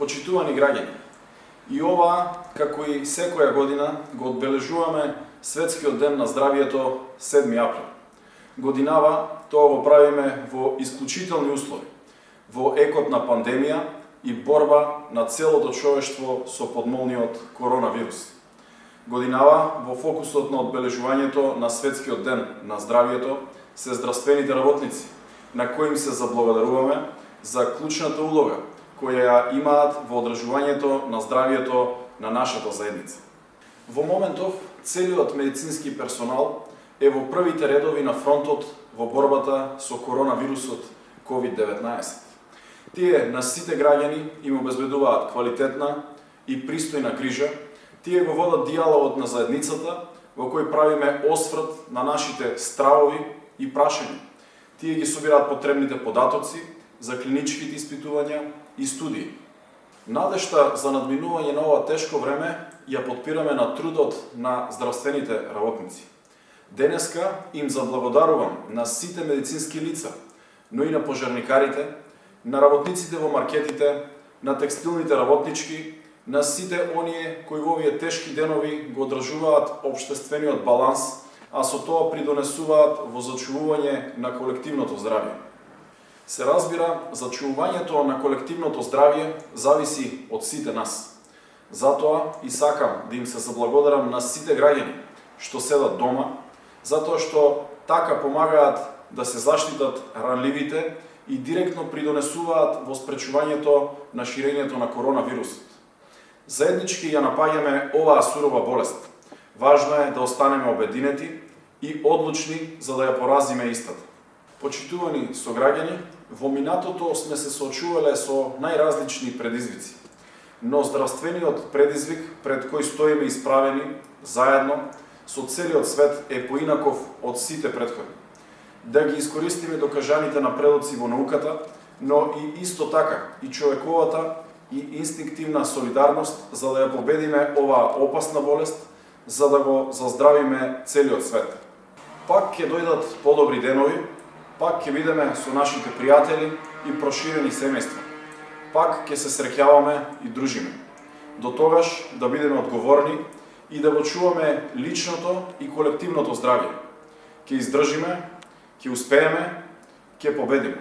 Почитувани граѓани, и ова, како и секоја година, го одбележуваме Светскиот ден на здравието 7 април. Годинава тоа го правиме во исклучителни услови, во екот на пандемија и борба на целото човештво со подмолниот коронавирус. Годинава во фокусот на одбележувањето на Светскиот ден на здравието се здравствените работници, на кои им се заблагодаруваме за клучната улога која ја имаат во одржувањето на здравието на нашата заедница. Во моментов, целиот медицински персонал е во првите редови на фронтот во борбата со коронавирусот COVID-19. Тие на сите граѓани им обезбедуваат квалитетна и пристојна грижа, тие го водат диалогот на заедницата, во кој правиме осврт на нашите стравови и прашања. Тие ги собираат потребните податоци за клиничките испитувања и студии. Надежта за надминување на ова тешко време ја подпираме на трудот на здравствените работници. Денеска им заблагодарувам на сите медицински лица, но и на пожарникарите, на работниците во маркетите, на текстилните работнички, на сите оние кои во овие тешки денови го одржуваат општествениот баланс, а со тоа придонесуваат во зачувување на колективното здравје. Се разбира, зачувувањето на колективното здравје зависи од сите нас. Затоа и сакам да им се заблагодарам на сите граѓани што седат дома, затоа што така помагаат да се заштитат ранливите и директно придонесуваат во спречувањето на ширењето на коронавирусот. Заеднички ја напаѓаме оваа сурова болест. Важно е да останеме обединети и одлучни за да ја поразиме истата. Почитувани сограѓани, во минатото сме се соочувале со најразлични предизвици, но здравствениот предизвик пред кој стоиме исправени, заедно, со целиот свет е поинаков од сите претходни. Да ги искористиме докажаните напредоци во науката, но и исто така и човековата и инстинктивна солидарност за да ја победиме оваа опасна болест, за да го заздравиме целиот свет. Пак ќе дојдат подобри денови, пак ќе видиме со нашите пријатели и проширени семејства. Пак ќе се среќаваме и дружиме. До тогаш да бидеме одговорни и да го чуваме личното и колективното здравје. Ќе издржиме, ќе успееме, ќе победиме.